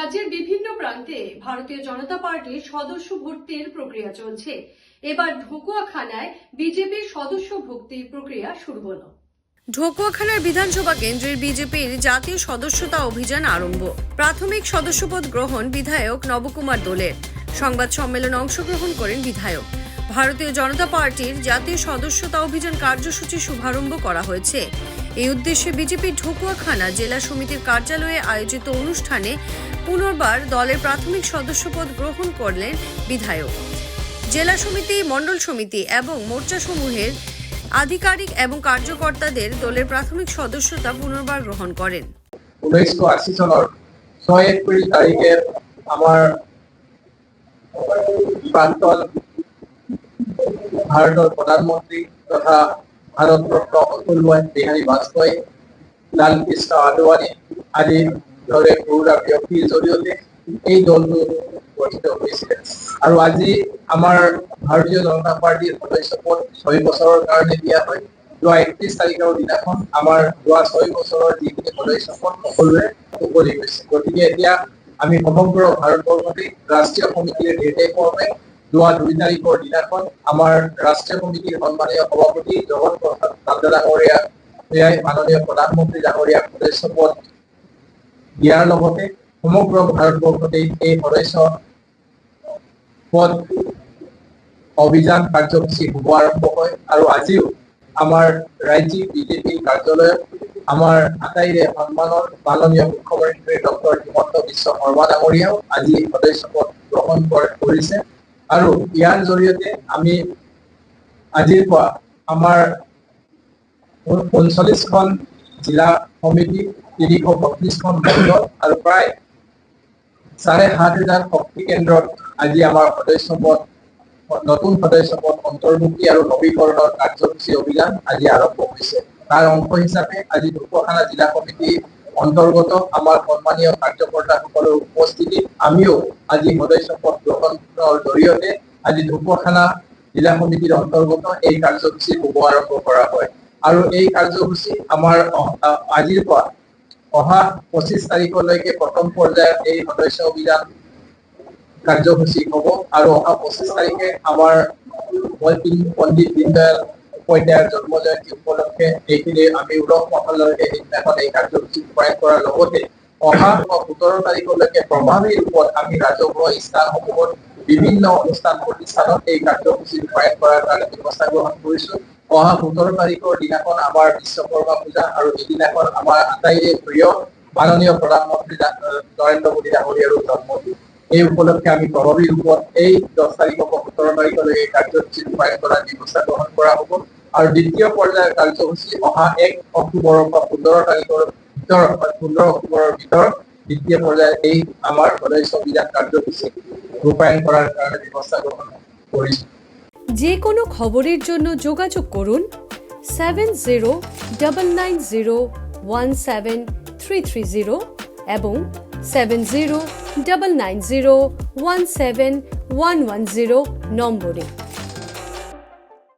রাজ্যের বিভিন্ন প্রান্তে ভারতীয় জনতা পার্টির সদস্য ভর্তির প্রক্রিয়া চলছে। এবার ঢুকুয়াখানায় বিজেপির সদস্য ভর্তির প্রক্রিয়া শুরু হলো। ঢকুয়াখানার বিধানসভা কেন্দ্রের বিজেপির জাতীয় সদস্যতা অভিযান আরম্ভ। প্রাথমিক সদস্যপদ গ্রহণ বিধায়ক নবকুমার দোলের। সংবাদ সম্মেলনে অংশগ্রহণ করেন বিধায়ক। ভারতীয় জনতা পার্টির জাতীয় সদস্যতা অভিযান কার্যসূচি শুভারম্ভ করা হয়েছে। এই উদ্দেশ্যে বিজেপির ঢকুয়াখানা জেলা সমিতির কার্যালয়ে আয়োজিত অনুষ্ঠানে পুনর্বার দলের প্রাথমিক সদস্যপদ গ্রহণ করলেন বিধায়ক। জেলা সমিতি, মণ্ডল সমিতি এবং মোর্চাসমূহের আধিকারিক এবং কার্যকর্তাদের দলের প্রাথমিক সদস্যতা পুনর্বার গ্রহণ করেন। 1980 সনের 6 এপ্রিল তারিখে আমার প্রাক্তন ভারতের প্রধানমন্ত্রী তথা ভারতরত্ন অতুল বিহারী বাজপেয়ী, লালকৃষ্ণ আদৱানী আদি দৰে বহুৰা ব্যক্তিৰ জৰিয়তে এই দলটো গঠিত হৈছিল। আৰু আজি আমাৰ ভাৰতীয় জনতা পাৰ্টিৰ সদস্যপদ 6 বছৰৰ কাৰণে দিয়া হয়। যোৱা 31 তাৰিখৰ দিনাখন আমাৰ যোৱা 6 বছৰৰ যিখিনি সদস্যপদ সকলোৱে উকলি গৈছে। গতিকে এতিয়া আমি সমগ্ৰ ভাৰতবৰ্ষতে ৰাষ্ট্ৰীয় সমিতিৰ নিৰ্দেশক্ৰমে যোৱা 2 তাৰিখৰ দিনাখন আমাৰ ৰাষ্ট্ৰীয় সমিতিৰ সন্মানীয় সভাপতি জগত প্ৰসাদ নাড্ডা ডাঙৰীয়া মাননীয় প্ৰধানমন্ত্ৰী ডাঙৰীয়াক সদস্যপদ দিয়াৰ লগতে সমগ্ৰ ভাৰতবৰ্ষতে এই সদস্য পদ অভিযান কাৰ্যসূচী শুভ আৰম্ভ হয়। আৰু আজিও আমাৰ ৰাজ্যিক বিজেপি কাৰ্যালয়ত আমাৰ আটাইৰে সন্মানৰ মাননীয় মুখ্যমন্ত্ৰী ডক্টৰ হিমন্ত বিশ্ব শৰ্মা ডাঙৰীয়াও আজি সদস্যপদ গ্ৰহণ কৰিছে। আৰু ইয়াৰ জৰিয়তে আমি আজিৰ পৰা আমাৰ 39খন জিলা সমিতি, 332খন মণ্ডল আৰু প্ৰায় 7,500 শক্তি কেন্দ্ৰত আজি আমাৰ সদস্যপদ নতুন সদস্যপদ অন্তৰ্ভুক্তি আৰু নৱীকৰণৰ কাৰ্যসূচী অভিযান আজি আৰম্ভ হৈছে। তাৰ অংশ হিচাপে আজি ঢকুৱাখানা জিলা সমিতি অন্তৰ্গত আমাৰ সন্মানীয় কাৰ্যকৰ্তাসকলৰ উপস্থিতিত আমিও আজি সদস্যপদ গ্ৰহণৰ জৰিয়তে আজি ঢকুৱাখানা জিলা সমিতিৰ অন্তৰ্গত এই কাৰ্যসূচী শুভ আৰম্ভ কৰা হয়। আৰু এই কাৰ্যসূচী আমাৰ আজিৰ পৰা অহা 25 তাৰিখলৈকে প্ৰথম পৰ্যায়ৰ এই সদস্য অভিযান কাৰ্যসূচী হ'ব। আৰু অহা 25 তাৰিখে আমাৰ পণ্ডিত দীনদয়াল উপাধ্যায়ৰ জন্ম জয়ন্তী উপলক্ষে এইখিনি আমি উলহ মালহেৰে সেইদিনাখন এই কাৰ্যসূচী ৰূপায়ণ কৰাৰ লগতে অহা 17 তাৰিখলৈকে প্ৰভাৱী ৰূপত আমি ৰাজহুৱা স্থানসমূহত বিভিন্ন অনুষ্ঠান প্ৰতিষ্ঠানত এই কাৰ্যসূচী ৰূপায়ণ কৰাৰ কাৰণে ব্যৱস্থা গ্ৰহণ কৰিছো। অহা 17 তাৰিখৰ দিনাখন আমাৰ বিশ্বকৰ্মা পূজা আৰু এদিনাখন আমাৰ আটাইৰে প্ৰিয় মাননীয় প্ৰধানমন্ত্ৰী নৰেন্দ্ৰ মোদী ডাঙৰীয়াৰো জন্মদিন। এই উপলক্ষে আমি প্ৰভাৱী ৰূপত এই 10 তাৰিখৰ পৰা 17 তাৰিখলৈ এই কাৰ্যসূচী ৰূপায়ণ কৰাৰ ব্যৱস্থা গ্ৰহণ কৰা হ'ব। আৰু দ্বিতীয় পৰ্যায়ৰ কাৰ্যসূচী অহা 1 অক্টোবৰৰ পৰা 15 অক্টোবৰৰ ভিতৰত দ্বিতীয় পৰ্যায়ৰ এই আমাৰ সদস্য অভিযান কাৰ্যসূচী ৰূপায়ণ কৰাৰ কাৰণে ব্যৱস্থা গ্ৰহণ কৰিছো। যে কোনো খবৰেৰ জন্য যোগাযোগ কৰুন 7099017330 এবং 7099017110 নম্বৰে।